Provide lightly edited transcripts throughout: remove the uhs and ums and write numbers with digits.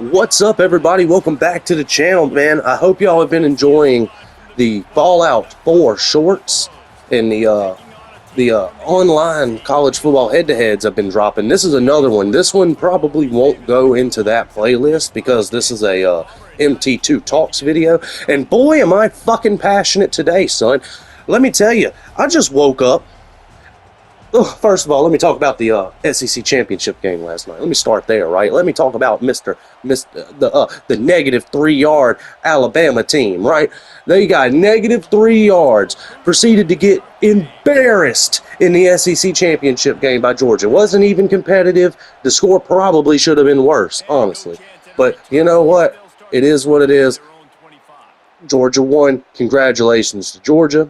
What's up, everybody? Welcome back to the channel, man. I hope y'all have been enjoying the Fallout 4 shorts and the online college football head-to-heads I've been dropping. This is another one. This one probably won't go into that playlist because this is a MT2 Talks video. And boy, am I fucking passionate today, son. Let me tell you, I just woke up. First of all, let me talk about the SEC championship game last night. Let me start there, right? Let me talk about the negative 3-yard Alabama team, right? They got negative 3 yards, proceeded to get embarrassed in the SEC championship game by Georgia. Wasn't even competitive. The score probably should have been worse, honestly. But you know what? It is what it is. Georgia won. Congratulations to Georgia.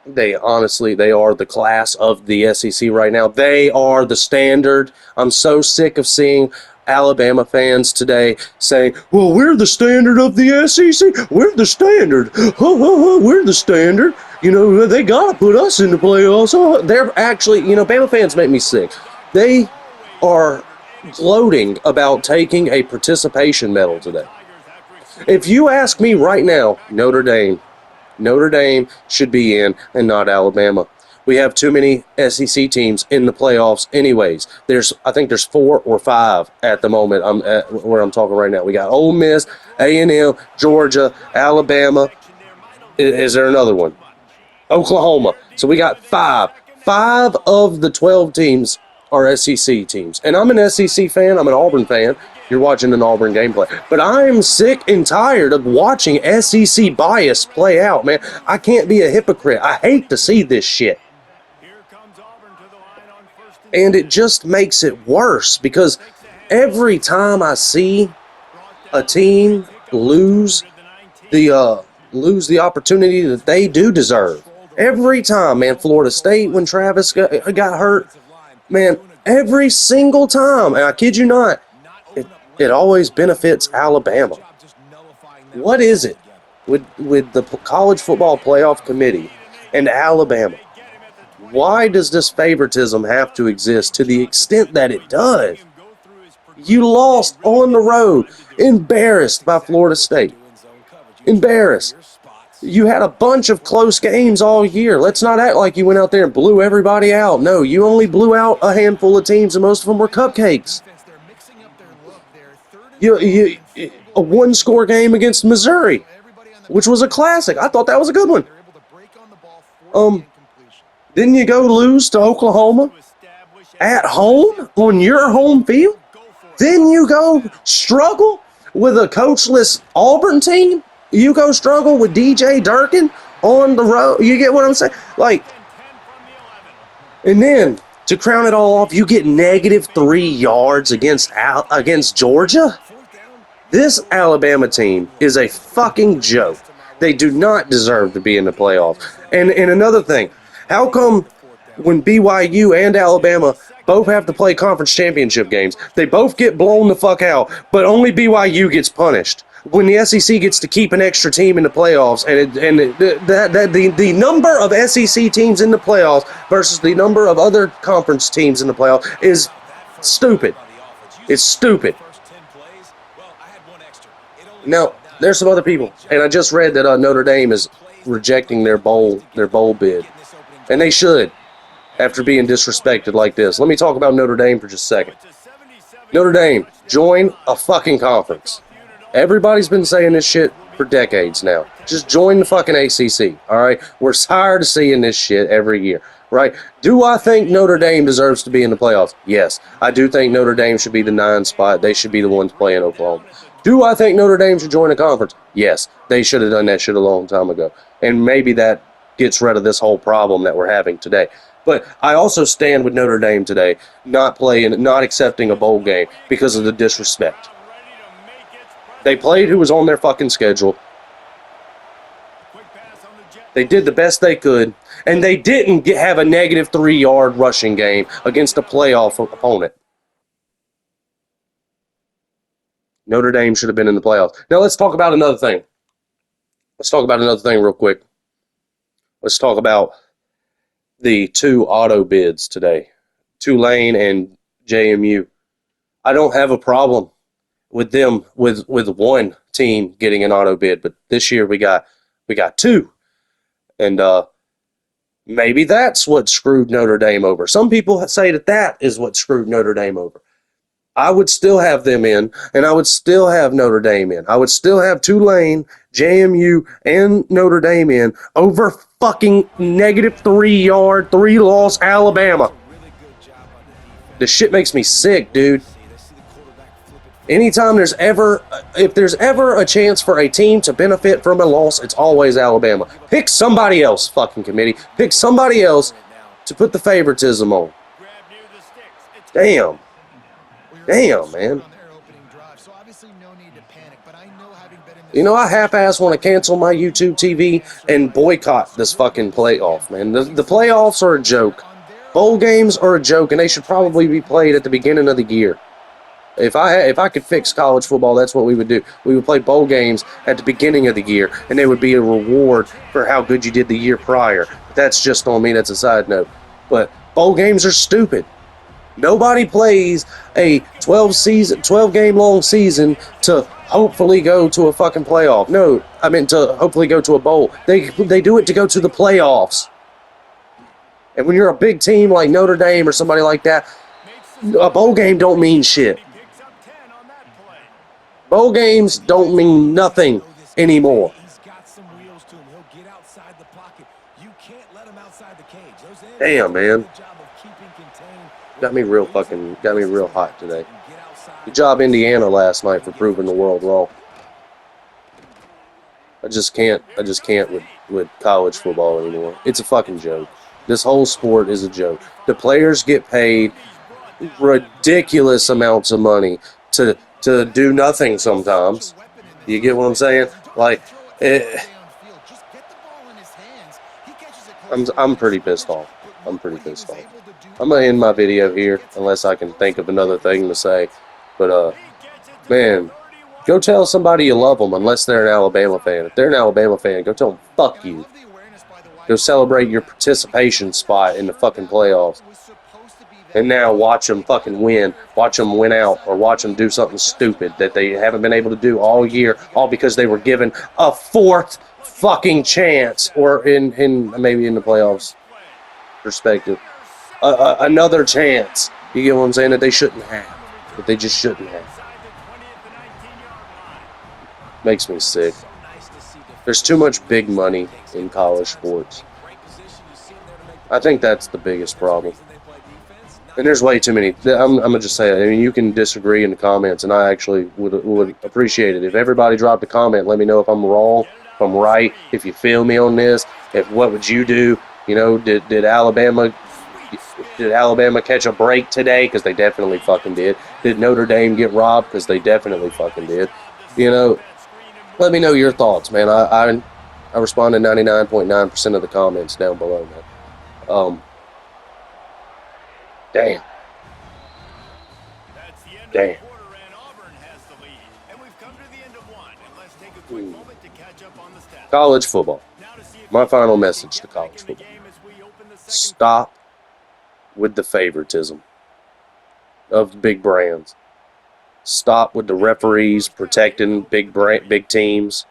They are the class of the SEC right now. They are the standard. I'm so sick of seeing Alabama fans today saying, well, we're the standard of the SEC. We're the standard. We're the standard. You know, they got to put us in the playoffs. They're actually, Bama fans make me sick. They are gloating about taking a participation medal today. If you ask me right now, Notre Dame should be in and not Alabama. We have too many SEC teams in the playoffs anyways. I think there's 4 or 5 at the moment where I'm talking right now. We got Ole Miss, A&M, Georgia, Alabama. Is there another one? Oklahoma. So we got 5. 5 of the 12 teams are SEC teams. And I'm an SEC fan. I'm an Auburn fan. You're watching an Auburn gameplay. But I'm sick and tired of watching SEC bias play out, man. I can't be a hypocrite. I hate to see this shit. And it just makes it worse because every time I see a team lose the opportunity that they do deserve. Every time, man. Florida State, when Travis got hurt, man, every single time, and I kid you not, it always benefits Alabama. What is it with the college football playoff committee and Alabama? Why does this favoritism have to exist to the extent that it does? You lost on the road, embarrassed by Florida State. Embarrassed. You had a bunch of close games all year. Let's not act like you went out there and blew everybody out. No, you only blew out a handful of teams, and most of them were cupcakes. A one-score game against Missouri, which was a classic. I thought that was a good one. Didn't you go lose to Oklahoma at home on your home field? Then you go struggle with a coachless Auburn team? You go struggle with DJ Durkin on the road? You get what I'm saying? And then to crown it all off, you get negative 3 yards against Georgia? This Alabama team is a fucking joke. They do not deserve to be in the playoffs. And another thing, how come when BYU and Alabama both have to play conference championship games, they both get blown the fuck out, but only BYU gets punished? When the SEC gets to keep an extra team in the playoffs, and the number of SEC teams in the playoffs versus the number of other conference teams in the playoffs is stupid. It's stupid. Now, there's some other people, and I just read that Notre Dame is rejecting their bowl bid, and they should, after being disrespected like this. Let me talk about Notre Dame for just a second. Notre Dame, join a fucking conference. Everybody's been saying this shit for decades now. Just join the fucking ACC, all right? We're tired of seeing this shit every year, right? Do I think Notre Dame deserves to be in the playoffs? Yes. I do think Notre Dame should be the 9 spot. They should be the ones playing Oklahoma. Do I think Notre Dame should join a conference? Yes. They should have done that shit a long time ago. And maybe that gets rid of this whole problem that we're having today. But I also stand with Notre Dame today, not accepting a bowl game because of the disrespect. They played who was on their fucking schedule. They did the best they could, and they didn't have a negative 3-yard rushing game against a playoff opponent. Notre Dame should have been in the playoffs. Now let's talk about another thing. Real quick. Let's talk about the 2 auto bids today. Tulane and JMU. I don't have a problem with them with one team getting an auto bid, but this year we got two, and maybe that's what screwed Notre Dame over. Some people say that is what screwed Notre Dame over. I would still have them in, and I would still have Notre Dame in. I would still have Tulane, JMU, and Notre Dame in over fucking -3-yard, 3-loss Alabama. This shit makes me sick, dude. Anytime if there's ever a chance for a team to benefit from a loss, it's always Alabama. Pick somebody else, fucking committee. Pick somebody else to put the favoritism on. Damn. Damn, man. You know, I half-ass want to cancel my YouTube TV and boycott this fucking playoff, man. The playoffs are a joke. Bowl games are a joke, and they should probably be played at the beginning of the year. If I could fix college football, that's what we would do. We would play bowl games at the beginning of the year, and they would be a reward for how good you did the year prior. That's just on me. That's a side note. But bowl games are stupid. Nobody plays a 12-game long season to hopefully go to a fucking playoff. No, I mean to hopefully go to a bowl. They do it to go to the playoffs. And when you're a big team like Notre Dame or somebody like that, a bowl game don't mean shit. Bowl games don't mean nothing anymore. Damn, man. Got me real hot today. Good job, Indiana, last night for proving the world wrong. I just can't with college football anymore. It's a fucking joke. This whole sport is a joke. The players get paid ridiculous amounts of money to do nothing sometimes. You get what I'm saying? Like, I'm pretty pissed off. I'm gonna end my video here unless I can think of another thing to say. But man, go tell somebody you love them unless they're an Alabama fan. If they're an Alabama fan, go tell them fuck you. Go celebrate your participation spot in the fucking playoffs. And now watch them fucking win. Watch them win out, or watch them do something stupid that they haven't been able to do all year, all because they were given a fourth fucking chance, or in maybe in the playoffs perspective, another chance. You get what I'm saying? That they shouldn't have. That they just shouldn't have. Makes me sick. There's too much big money in college sports. I think that's the biggest problem. And there's way too many. I'm going to just say it. I mean, you can disagree in the comments, and I actually would appreciate it. If everybody dropped a comment, let me know if I'm wrong, if I'm right, if you feel me on this, what would you do? You know, did Alabama catch a break today? Because they definitely fucking did. Did Notre Dame get robbed? Because they definitely fucking did. You know, let me know your thoughts, man. I respond to 99.9% of the comments down below, man. Damn. College football. My final message to college football. Stop with the favoritism of big brands. Stop with the referees protecting big teams.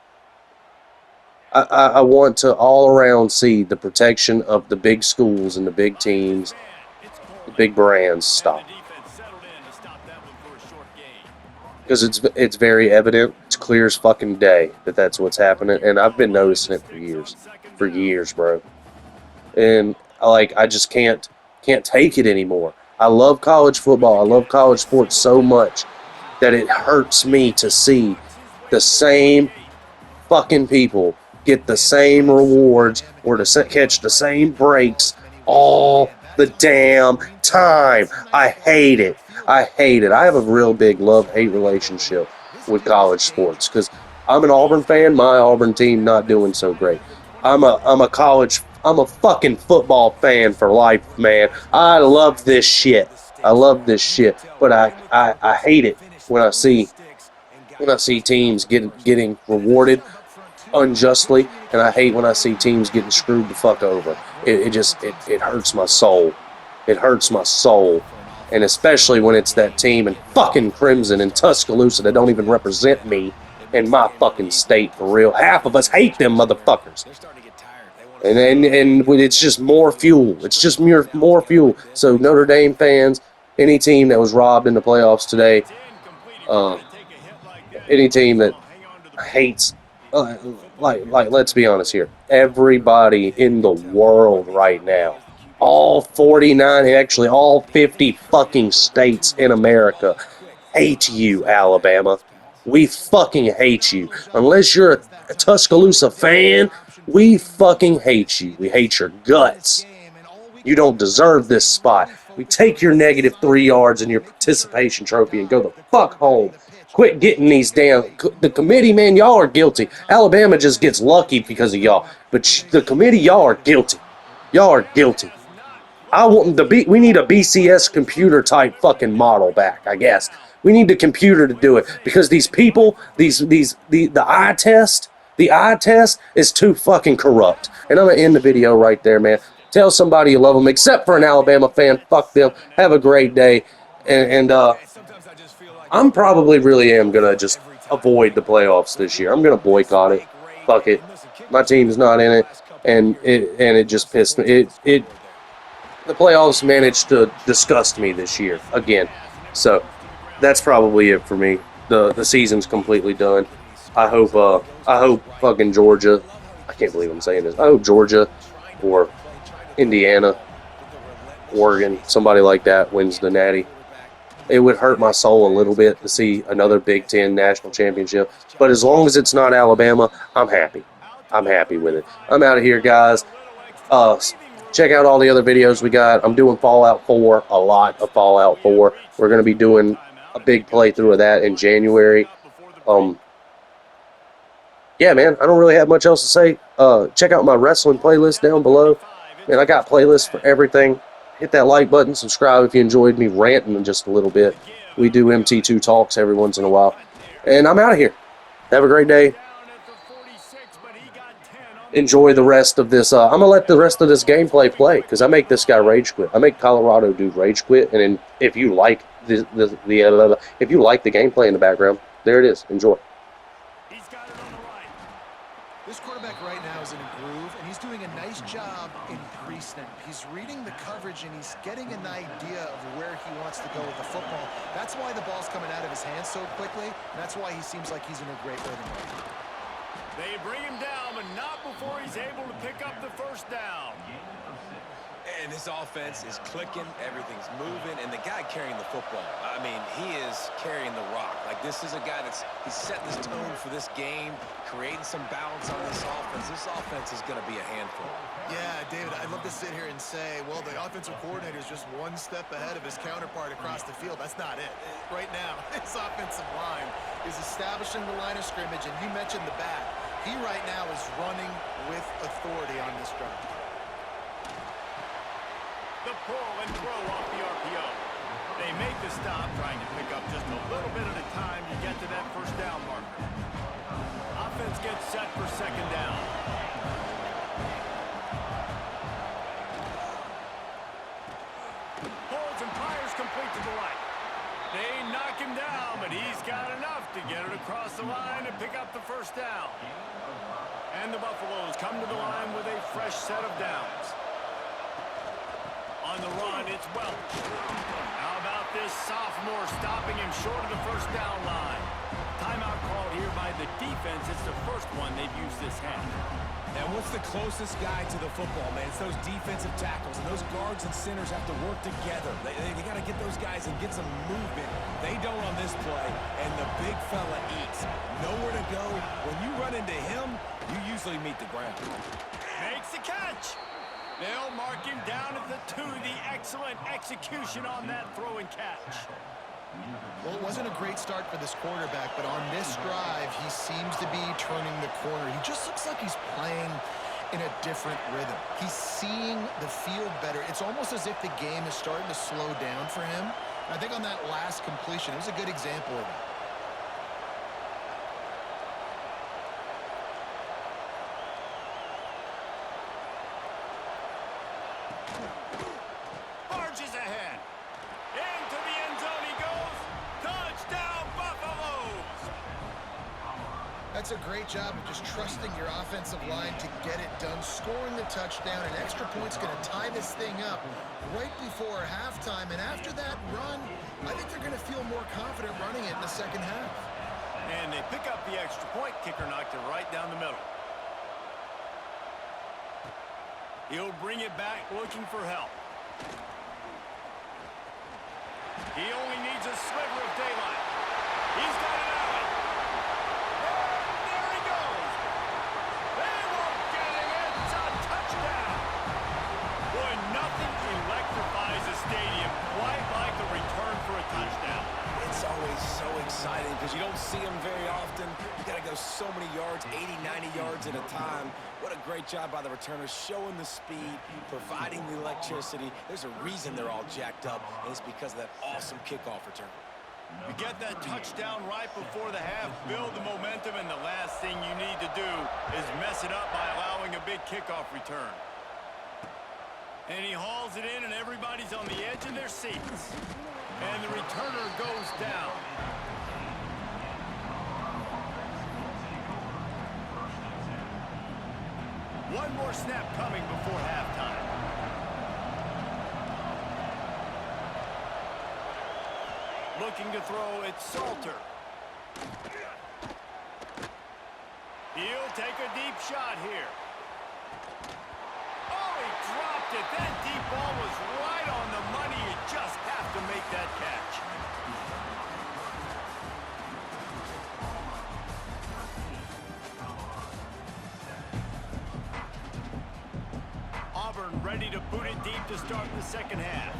I want to all around see the protection of the big schools and the big teams, the big brands. Stop. Because it's very evident, it's clear as fucking day that that's what's happening, and I've been noticing it for years, bro. And I just can't take it anymore. I love college football. I love college sports so much that it hurts me to see the same fucking people get the same rewards or to catch the same breaks all the damn time. I hate it. I have a real big love-hate relationship with college sports because I'm an Auburn fan. My Auburn team not doing so great. I'm a fucking football fan for life, man. I love this shit. But I hate it when I see teams getting rewarded unjustly, and I hate when I see teams getting screwed the fuck over. It hurts my soul. It hurts my soul. And especially when it's that team in fucking Crimson and Tuscaloosa that don't even represent me in my fucking state for real. Half of us hate them motherfuckers. And it's just more fuel. It's just more fuel. So Notre Dame fans, any team that was robbed in the playoffs today, any team that hates, let's be honest here, everybody in the world right now, all 49, actually all 50 fucking states in America hate you, Alabama. We fucking hate you. Unless you're a Tuscaloosa fan, we fucking hate you. We hate your guts. You don't deserve this spot. We take your negative 3 yards and your participation trophy and go the fuck home. Quit getting these damn... The committee, man, y'all are guilty. Alabama just gets lucky because of y'all. But the committee, y'all are guilty. Y'all are guilty. I want we need a BCS computer type fucking model back, I guess. We need the computer to do it because these people, the eye test is too fucking corrupt. And I'm gonna end the video right there, man. Tell somebody you love them, except for an Alabama fan. Fuck them. Have a great day. And I'm probably really am gonna just avoid the playoffs this year. I'm gonna boycott it. Fuck it. My team's not in it, and it just pissed me. The playoffs managed to disgust me this year again. So that's probably it for me. The season's completely done. I hope fucking Georgia. I can't believe I'm saying this. I hope Georgia or Indiana, Oregon, somebody like that wins the Natty. It would hurt my soul a little bit to see another Big Ten national championship. But as long as it's not Alabama, I'm happy. I'm happy with it. I'm out of here, guys. Check out all the other videos we got. I'm doing Fallout 4, a lot of Fallout 4. We're going to be doing a big playthrough of that in January. Yeah, man, I don't really have much else to say. Check out my wrestling playlist down below. Man, I got playlists for everything. Hit that like button, subscribe if you enjoyed me ranting just a little bit. We do MT2 talks every once in a while. And I'm out of here. Have a great day. Enjoy the rest of this. I'm gonna let the rest of this gameplay play because I make this guy rage quit. I make Colorado dude rage quit, and then if you like if you like the gameplay in the background, there it is. Enjoy. He's got it on the right. This quarterback right now is in a groove, and he's doing a nice job in pre-snap. He's reading the coverage, and he's getting an idea of where he wants to go with the football. That's why the ball's coming out of his hands so quickly, and that's why he seems like he's in a great rhythm. They bring him down, but not before he's able to pick up the first down. And this offense is clicking, everything's moving, and the guy carrying the football, I mean, he is carrying the rock. Like, this is a guy he's setting this tone for this game, creating some balance on this offense. This offense is going to be a handful. Yeah, David, I'd love to sit here and say, well, the offensive coordinator is just one step ahead of his counterpart across the field. That's not it. Right now, this offensive line is establishing the line of scrimmage, and you mentioned the back. He right now is running with authority on this drive. The pull and throw off the RPO. They make the stop, trying to pick up just a little bit at a time to get to that first down marker. Offense gets set for second down. Holds and fires complete to the right. They knock him down, but he's got enough to get it across the line and pick up the first down. And the Buffaloes come to the line with a fresh set of downs. On the run, it's Welch. How about this sophomore stopping him short of the first down line? Timeout called here by the defense. It's the first one they've used this half. And what's the closest guy to the football, man? It's those defensive tackles, and those guards and centers have to work together. They got to get those guys and get some movement. They don't on this play, and the big fella eats. Nowhere to go. When you run into him, you usually meet the ground. Makes the catch. They'll mark him down at the 2. The excellent execution on that throw and catch. Well, it wasn't a great start for this quarterback, but on this drive, he seems to be turning the corner. He just looks like he's playing in a different rhythm. He's seeing the field better. It's almost as if the game is starting to slow down for him. And I think on that last completion, it was a good example of it. Barges ahead. In That's a great job of just trusting your offensive line to get it done, scoring the touchdown. An extra point's going to tie this thing up right before halftime. And after that run, I think they're going to feel more confident running it in the second half. And they pick up the extra point. Kicker knocked it right down the middle. He'll bring it back looking for help. He only needs a sliver of daylight. He's got it out. And there he goes. They won't get him. It's a touchdown. Boy, nothing electrifies a stadium quite like a return for a touchdown. It's always so exciting because you don't see them very often. You got to go so many yards, 80, 90 yards at a time. What a great job by the returners, showing the speed, providing the electricity. There's a reason they're all jacked up, and it's because of that awesome kickoff return. You get that touchdown right before the half, build the momentum, and the last thing you need to do is mess it up by allowing a big kickoff return. And he hauls it in, and everybody's on the edge of their seats. And the returner goes down. One more snap coming before halftime. Looking to throw, it's Salter. He'll take a deep shot here. Oh, he dropped it. That deep ball was right on the money. You just have to make that catch. Auburn ready to boot it deep to start the second half.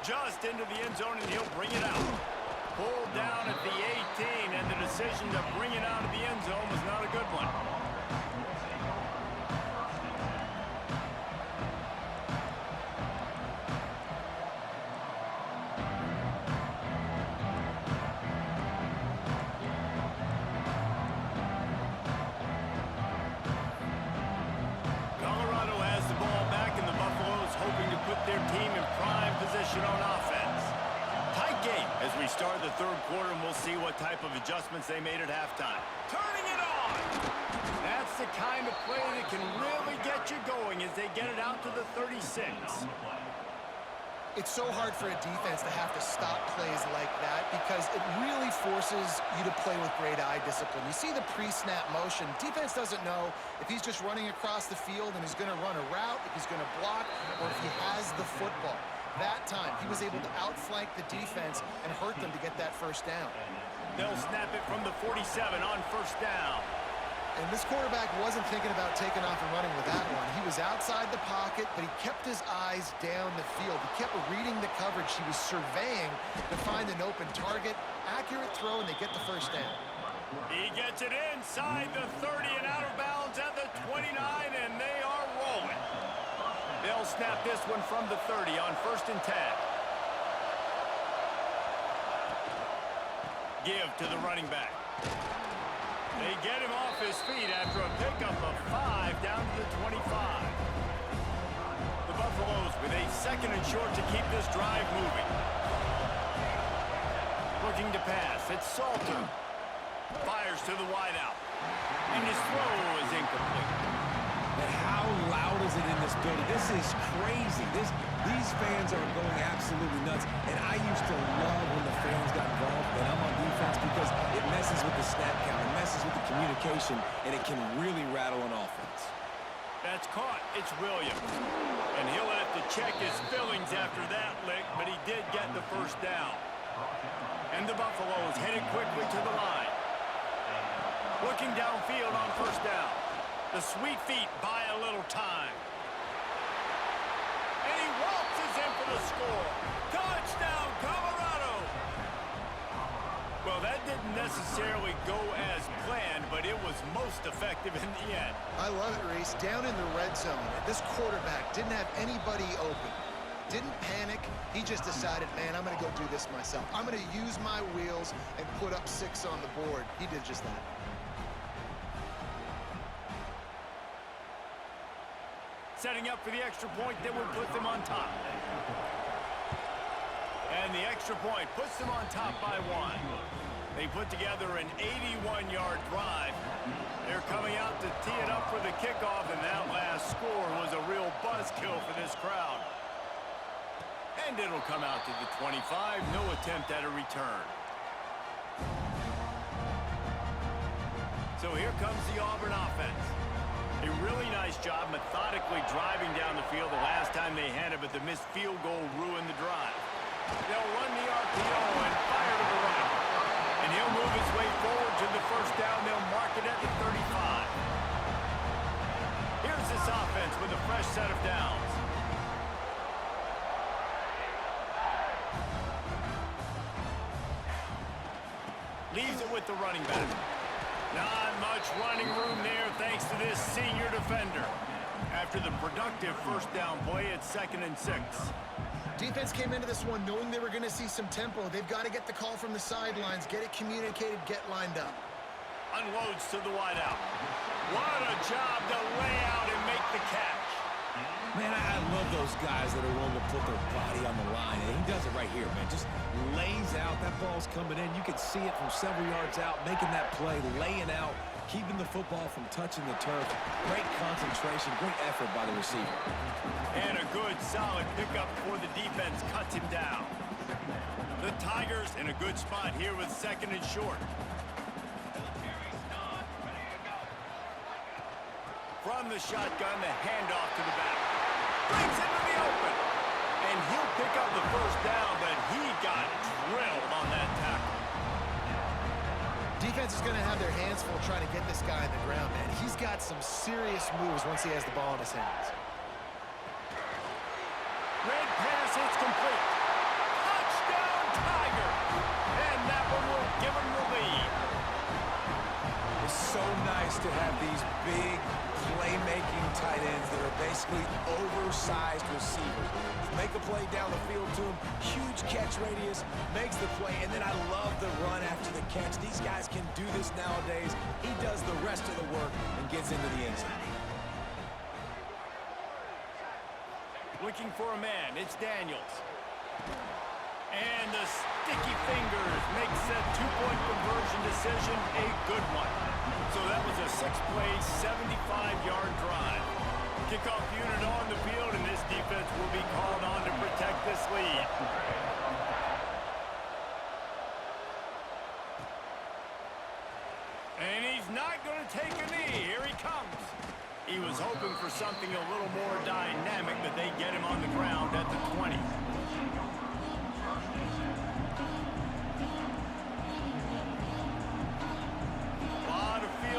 Just into the end zone, and he'll bring it out. Pulled down at the 18, and the decision to bring it out of the end zone was not a good one. Colorado has the ball back, and the Buffaloes hoping to put their team in prime position on offense. Tight game as we start the third quarter, and we'll see what type of adjustments they made at halftime. Turning it on! That's the kind of play that can really get you going as they get it out to the 36. It's so hard for a defense to have to stop plays like that because it really forces you to play with great eye discipline. You see the pre-snap motion. Defense doesn't know if he's just running across the field and he's going to run a route, if he's going to block, or if he has the football. That time, he was able to outflank the defense and hurt them to get that first down. They'll snap it from the 47 on first down. And this quarterback wasn't thinking about taking off and running with that one. He was outside the pocket, but he kept his eyes down the field. He kept reading the coverage. He was surveying to find an open target. Accurate throw, and they get the first down. He gets it inside the 30 and out of bounds at the 29, and they are rolling. They'll snap this one from the 30 on 1st and 10. Give to the running back. They get him off his feet after a pickup of 5 down to the 25. The Buffaloes with a 2nd and short to keep this drive moving. Looking to pass. It's Salter. Fires to the wideout. And his throw is incomplete. And how loud is it in this building? This is crazy. These fans are going absolutely nuts. And I used to love when the fans got involved, and I'm on defense because it messes with the snap count, it messes with the communication, and it can really rattle an offense. That's caught. It's Williams. And he'll have to check his fillings after that lick, but he did get the first down. And the Buffaloes headed quickly to the line. Looking downfield on first down. The sweet feet buy a little time. And he waltzes in for the score. Touchdown, Colorado! Well, that didn't necessarily go as planned, but it was most effective in the end. I love it, Reese. Down in the red zone, this quarterback didn't have anybody open. Didn't panic. He just decided, man, I'm going to go do this myself. I'm going to use my wheels and put up 6 on the board. He did just that. Setting up for the extra point that would put them on top. And the extra point puts them on top by 1. They put together an 81-yard drive. They're coming out to tee it up for the kickoff, and that last score was a real buzzkill for this crowd. And it'll come out to the 25. No attempt at a return. So here comes the Auburn offense. A really nice job methodically driving down the field the last time they had it, but the missed field goal ruined the drive. They'll run the RPO and fire to the right. And he'll move his way forward to the first down. They'll mark it at the 35. Here's this offense with a fresh set of downs. Leaves it with the running back. Not much running room there thanks to this senior defender. After the productive first down play, it's 2nd and 6. Defense came into this one knowing they were going to see some tempo. They've got to get the call from the sidelines, get it communicated, get lined up. Unloads to the wideout. What a job to lay out and make the catch. Man, I love those guys that are willing to put their body on the line. And he does it right here, man. Just lays out. That ball's coming in. You can see it from several yards out, making that play, laying out, keeping the football from touching the turf. Great concentration, great effort by the receiver. And a good, solid pickup before the defense cuts him down. The Tigers in a good spot here with 2nd and short. From the shotgun, the handoff to the back. Brings into the open. And he'll pick up the first down, but he got drilled on that tackle. Defense is going to have their hands full trying to get this guy on the ground, man. He's got some serious moves once he has the ball in his hands. Red pass, it's complete. Touchdown, Tigers! And that one will give them the lead. It's so nice to have these big playmaking tight ends that are basically oversized receivers. Make a play down the field to him, huge catch radius, makes the play, and then I love the run after the catch. These guys can do this nowadays. He does the rest of the work and gets into the end zone. Looking for a man, it's Daniels. And the sticky fingers makes that two-point conversion decision a good one. So that was a 6-play, 75-yard drive. Kickoff unit on the field, and this defense will be called on to protect this lead. And he's not going to take a knee. Here he comes. He was hoping for something a little more dynamic, but they get him on the ground at the 20.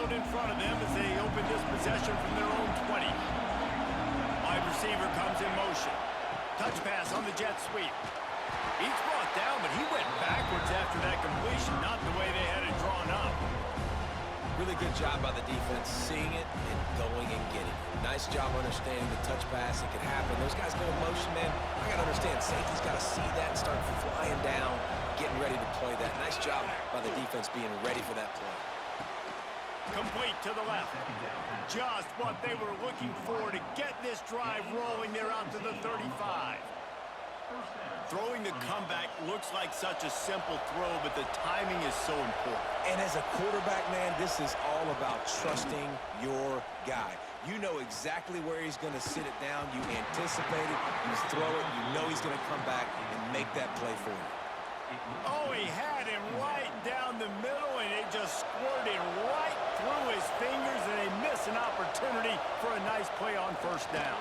In front of them as they open this possession from their own 20. Wide receiver comes in motion. Touch pass on the jet sweep. He's brought down, but he went backwards after that completion, not the way they had it drawn up. Really good job by the defense, seeing it and going and getting it. Nice job understanding the touch pass. It could happen. Those guys go in motion, man. I got to understand, safety's got to see that and start flying down, getting ready to play that. Nice job by the defense being ready for that play. Complete to the left. Just what they were looking for to get this drive rolling. They're out to the 35. Throwing the comeback looks like such a simple throw, but the timing is so important. And as a quarterback, man, this is all about trusting your guy. You know exactly where he's going to sit it down. You anticipate it. You throw it. You know he's going to come back and make that play for you. Oh, he had him right down the middle, and it just squirted right through his fingers, and they miss an opportunity for a nice play on first down.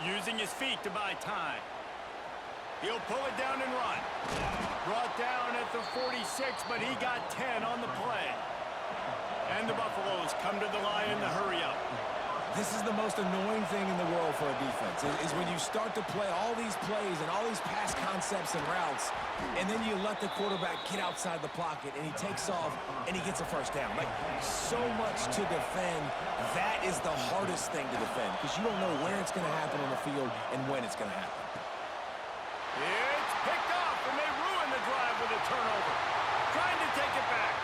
Using his feet to buy time. He'll pull it down and run. Brought down at the 46, but he got 10 on the play. And the Buffaloes come to the line in the hurry-up. This is the most annoying thing in the world for a defense, is when you start to play all these plays and all these pass concepts and routes, and then you let the quarterback get outside the pocket, and he takes off, and he gets a first down. Like, so much to defend. That is the hardest thing to defend, because you don't know where it's going to happen on the field and when it's going to happen. It's picked off, and they ruin the drive with a turnover. Trying to take it back.